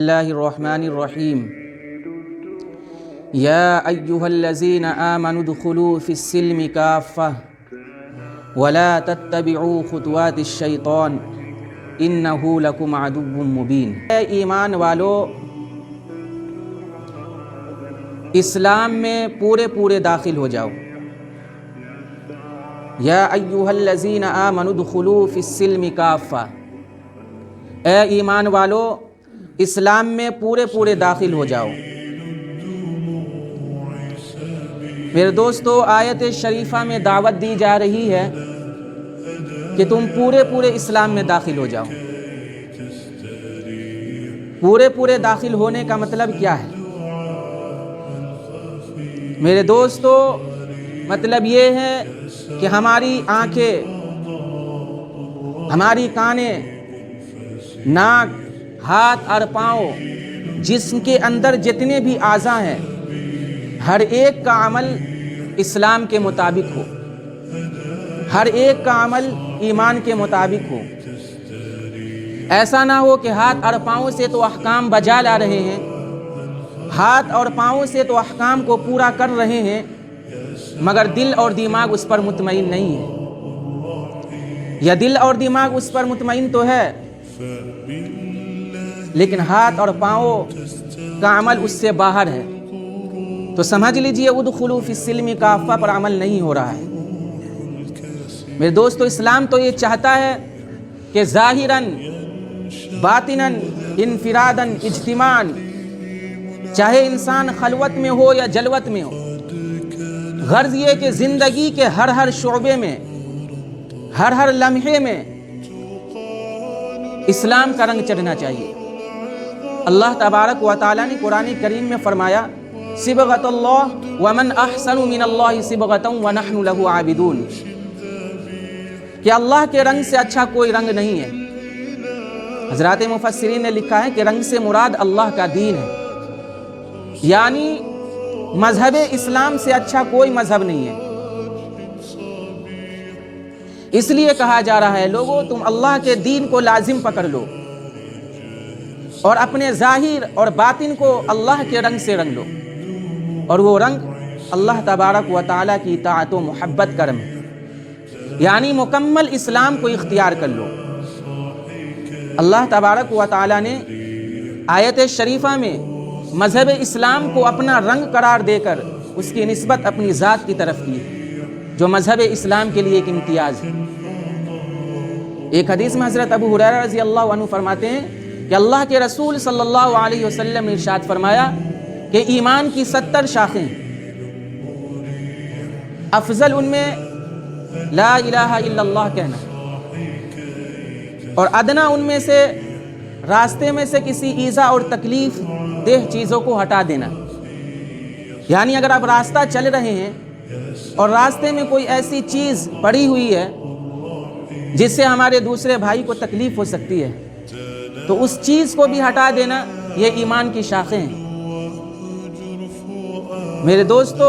اللہ الرحمن الرحیم یا ایہا الذین آمنوا ادخلوا فی السلم کافہ ولا تتبعوا خطوات الشیطان انہ لکم عدو مبین۔ اے ایمان والو، اسلام میں پورے داخل ہو جاؤ۔ یا ایہا الذین آمنوا ادخلوا فی السلم کافہ، اے ایمان والو اسلام میں پورے داخل ہو جاؤ۔ میرے دوستو، آیت شریفہ میں دعوت دی جا رہی ہے کہ تم پورے اسلام میں داخل ہو جاؤ۔ پورے داخل ہونے کا مطلب کیا ہے؟ میرے دوستو، مطلب یہ ہے کہ ہماری آنکھیں، ہماری کانیں، ناک، ہاتھ اور پاؤں، جسم کے اندر جتنے بھی اعضاء ہیں، ہر ایک کا عمل اسلام کے مطابق ہو، ہر ایک کا عمل ایمان کے مطابق ہو۔ ایسا نہ ہو کہ ہاتھ اور پاؤں سے تو احکام بجا لا رہے ہیں، ہاتھ اور پاؤں سے تو احکام کو پورا کر رہے ہیں، مگر دل اور دماغ اس پر مطمئن نہیں ہے، یا دل اور دماغ اس پر مطمئن تو ہے لیکن ہاتھ اور پاؤں کا عمل اس سے باہر ہے، تو سمجھ لیجئے ادخلوا فی السلم کافہ پر عمل نہیں ہو رہا ہے۔ میرے دوستو، اسلام تو یہ چاہتا ہے کہ ظاہراً، باطناً، انفراداً، اجتماعاً، چاہے انسان خلوت میں ہو یا جلوت میں ہو، غرض یہ کہ زندگی کے ہر شعبے میں، ہر لمحے میں اسلام کا رنگ چڑھنا چاہیے۔ اللہ تبارک و تعالیٰ نے قرآن کریم میں فرمایا، صبغۃ اللہ ومن احسن من اللہ صبغۃ ونحن لہ عابدون، کہ اللہ کے رنگ سے اچھا کوئی رنگ نہیں ہے۔ حضرات مفسرین نے لکھا ہے کہ رنگ سے مراد اللہ کا دین ہے، یعنی مذہب اسلام سے اچھا کوئی مذہب نہیں ہے۔ اس لیے کہا جا رہا ہے، لوگو تم اللہ کے دین کو لازم پکڑ لو اور اپنے ظاہر اور باطن کو اللہ کے رنگ سے رنگ لو، اور وہ رنگ اللہ تبارک و تعالیٰ کی اطاعت و محبت کا رنگ ہے، یعنی مکمل اسلام کو اختیار کر لو۔ اللہ تبارک و تعالیٰ نے آیت شریفہ میں مذہب اسلام کو اپنا رنگ قرار دے کر اس کی نسبت اپنی ذات کی طرف کی، جو مذہب اسلام کے لیے ایک امتیاز ہے۔ ایک حدیث میں حضرت ابو ہریرہ رضی اللہ عنہ فرماتے ہیں کہ اللہ کے رسول صلی اللہ علیہ وسلم نے ارشاد فرمایا کہ ایمان کی 70 شاخیں ہیں، افضل ان میں لا الہ الا اللہ کہنا، اور ادنا ان میں سے راستے میں سے کسی ایذا اور تکلیف دہ چیزوں کو ہٹا دینا۔ یعنی اگر آپ راستہ چل رہے ہیں اور راستے میں کوئی ایسی چیز پڑی ہوئی ہے جس سے ہمارے دوسرے بھائی کو تکلیف ہو سکتی ہے، تو اس چیز کو بھی ہٹا دینا، یہ ایمان کی شاخیں ہیں۔ میرے دوستو،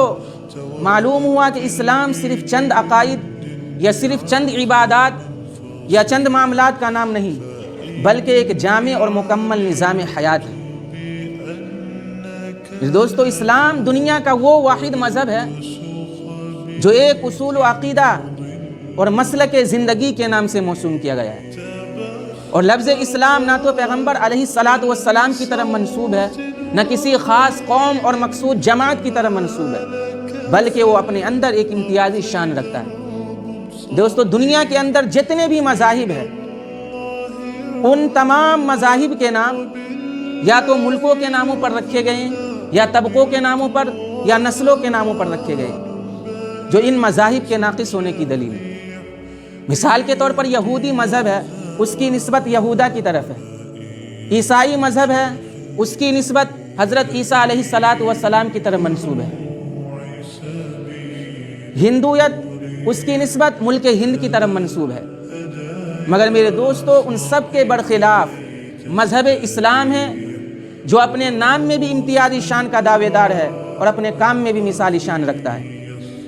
معلوم ہوا کہ اسلام صرف چند عقائد یا صرف چند عبادات یا چند معاملات کا نام نہیں، بلکہ ایک جامع اور مکمل نظام حیات ہے۔ میرے دوستو، اسلام دنیا کا وہ واحد مذہب ہے جو ایک اصول و عقیدہ اور مسلک زندگی کے نام سے موسوم کیا گیا ہے، اور لفظ اسلام نہ تو پیغمبر علیہ السلام کی طرف منسوب ہے، نہ کسی خاص قوم اور مخصوص جماعت کی طرف منسوب ہے، بلکہ وہ اپنے اندر ایک امتیازی شان رکھتا ہے۔ دوستو، دنیا کے اندر جتنے بھی مذاہب ہیں، ان تمام مذاہب کے نام یا تو ملکوں کے ناموں پر رکھے گئے ہیں، یا طبقوں کے ناموں پر، یا نسلوں کے ناموں پر رکھے گئے ہیں، جو ان مذاہب کے ناقص ہونے کی دلیل ہے۔ مثال کے طور پر یہودی مذہب ہے، اس کی نسبت یہودا کی طرف ہے۔ عیسائی مذہب ہے، اس کی نسبت حضرت عیسیٰ علیہ السلام کی طرف منسوب ہے۔ ہندویت، اس کی نسبت ملک ہند کی طرف منسوب ہے۔ مگر میرے دوستو، ان سب کے برخلاف مذہب اسلام ہے، جو اپنے نام میں بھی امتیازی شان کا دعوے دار ہے اور اپنے کام میں بھی مثالی شان رکھتا ہے۔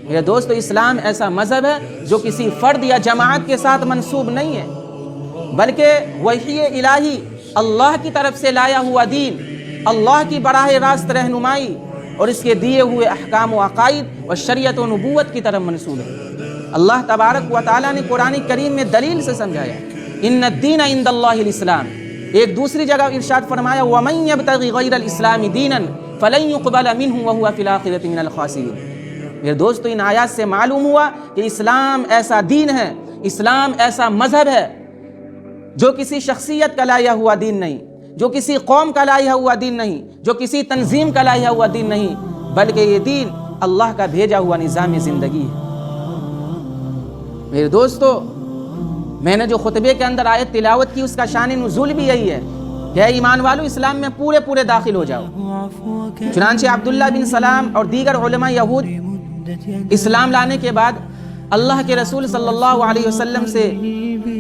میرے دوستو، اسلام ایسا مذہب ہے جو کسی فرد یا جماعت کے ساتھ منسوب نہیں ہے، بلکہ وحی الہی اللہ کی طرف سے لایا ہوا دین، اللہ کی براہ راست رہنمائی اور اس کے دیے ہوئے احکام و عقائد اور شریعت و نبوت کی طرف منسوب ہے۔ اللہ تبارک و تعالیٰ نے قرآن کریم میں دلیل سے سمجھایا، ان الدین عند اللہ الاسلام۔ ایک دوسری جگہ ارشاد فرمایا، ومن یبتغی غیر الاسلام دینا فلن يقبل منہ وہو فی الآخرۃ من الخاسرین۔ میرے دوستو، ان آیات سے معلوم ہوا کہ اسلام ایسا دین ہے، اسلام ایسا مذہب ہے جو کسی شخصیت کا لایا ہوا دین نہیں، جو کسی قوم کا لایا ہوا دین نہیں، جو کسی تنظیم کا لایا ہوا دین نہیں، بلکہ یہ دین اللہ کا بھیجا ہوا نظام زندگی ہے۔ میرے دوستو، میں نے جو خطبے کے اندر آیت تلاوت کی اس کا شان نزول بھی یہی ہے کہ اے ایمان والو، اسلام میں پورے داخل ہو جاؤ۔ چنانچہ عبداللہ بن سلام اور دیگر علماء یہود اسلام لانے کے بعد اللہ کے رسول صلی اللہ علیہ وسلم سے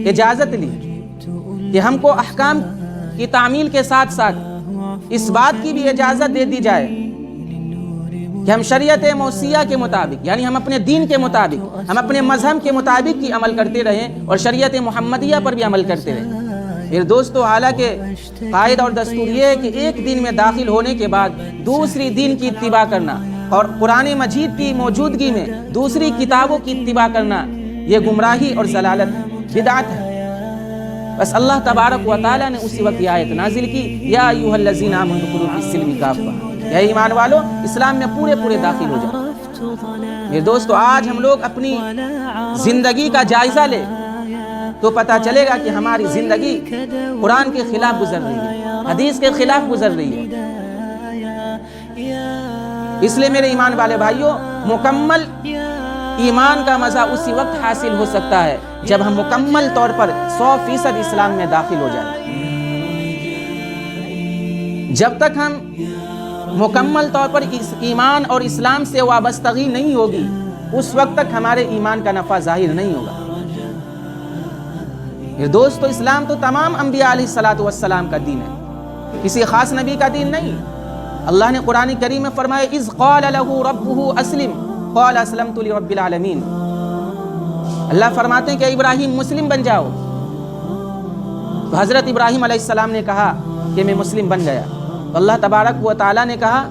اجازت لی کہ ہم کو احکام کی تعمیل کے ساتھ ساتھ اس بات کی بھی اجازت دے دی جائے کہ ہم شریعت موسیہ کے مطابق، یعنی ہم اپنے دین کے مطابق، ہم اپنے مذہب کے مطابق کی عمل کرتے رہیں اور شریعت محمدیہ پر بھی عمل کرتے رہیں۔ میرے دوستو، حالانکہ قاعدہ اور دستور یہ ہے کہ ایک دین میں داخل ہونے کے بعد دوسری دین کی اتباع کرنا اور قرآن مجید کی موجودگی میں دوسری کتابوں کی اتباع کرنا یہ گمراہی اور ضلالت بدعت ہے۔ بس اللہ تبارک و تعالیٰ نے اسی وقت یہ آیت نازل کی، یا ایھا الذین آمنوا ادخلوا فی السلم کافۃ، اے ایمان والو، اسلام میں پورے داخل ہو جاؤ۔ میرے دوستو، آج ہم لوگ اپنی زندگی کا جائزہ لیں تو پتہ چلے گا کہ ہماری زندگی قرآن کے خلاف گزر رہی ہے، حدیث کے خلاف گزر رہی ہے۔ اس لیے میرے ایمان والے بھائیوں، مکمل ایمان کا مزہ اسی وقت حاصل ہو سکتا ہے جب ہم مکمل طور پر 100% اسلام میں داخل ہو جائیں۔ جب تک ہم مکمل طور پر اس ایمان اور اسلام سے وابستگی نہیں ہوگی، اس وقت تک ہمارے ایمان کا نفع ظاہر نہیں ہوگا۔ یہ دوستو، اسلام تو تمام انبیاء علیہ السلام کا دین ہے، کسی خاص نبی کا دین نہیں۔ اللہ نے قرآن کریم میں فرمایا، اذ قال له ربه اسلم قال اسلمت لرب العالمین۔ اللہ فرماتے ہیں کہ ابراہیم مسلم بن جاؤ، تو حضرت ابراہیم علیہ السلام نے کہا کہ میں مسلم بن گیا، تو اللہ تبارک و تعالیٰ نے کہا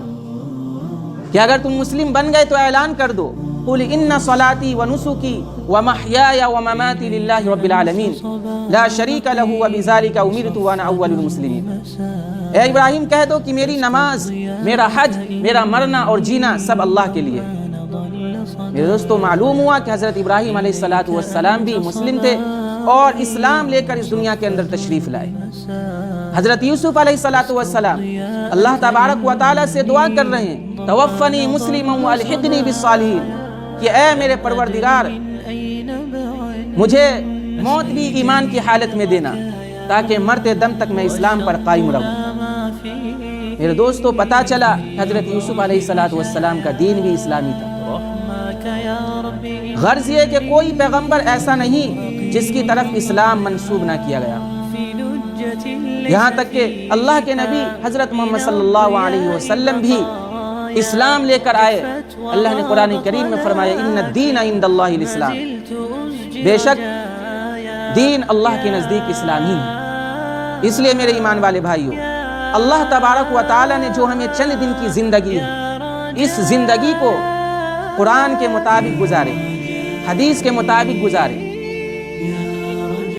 کہ اگر تم مسلم بن گئے تو اعلان کر دو، قل ان صلاتی ونسکی ومحیای ومماتی للہ رب العالمین لا شریک لہ وبذالک امرت وانا اول المسلمین۔ اے ابراہیم، کہہ دو کہ میری نماز، میرا حج، میرا مرنا اور جینا سب اللہ کے لیے۔ میرے دوستو، معلوم ہوا کہ حضرت ابراہیم علیہ السلام بھی مسلم تھے اور اسلام لے کر اس دنیا کے اندر تشریف لائے۔ حضرت یوسف علیہ السلام اللہ تبارک و تعالیٰ سے دعا کر رہے ہیں، توفنی مسلما والحقنی بالصالحین، کہ اے میرے پروردگار، مجھے موت بھی ایمان کی حالت میں دینا تاکہ مرتے دم تک میں اسلام پر قائم رہوں۔ میرے دوستو، پتہ چلا حضرت یوسف علیہ السلام کا دین بھی اسلامی تھا۔ غرض یہ کہ کوئی پیغمبر ایسا نہیں جس کی طرف اسلام منسوب نہ کیا گیا، یہاں تک کہ اللہ کے نبی حضرت محمد صلی اللہ علیہ وسلم بھی اسلام لے کر آئے۔ اللہ نے قرآن کریم میں فرمایا، ان الدین عند اللہ الاسلام، بے شک دین اللہ کے نزدیک اسلام ہی ہے۔ اس لیے میرے ایمان والے بھائیوں، اللہ تبارک و تعالیٰ نے جو ہمیں چند دن کی زندگی ہے، اس زندگی کو قرآن کے مطابق گزارے، حدیث کے مطابق گزارے۔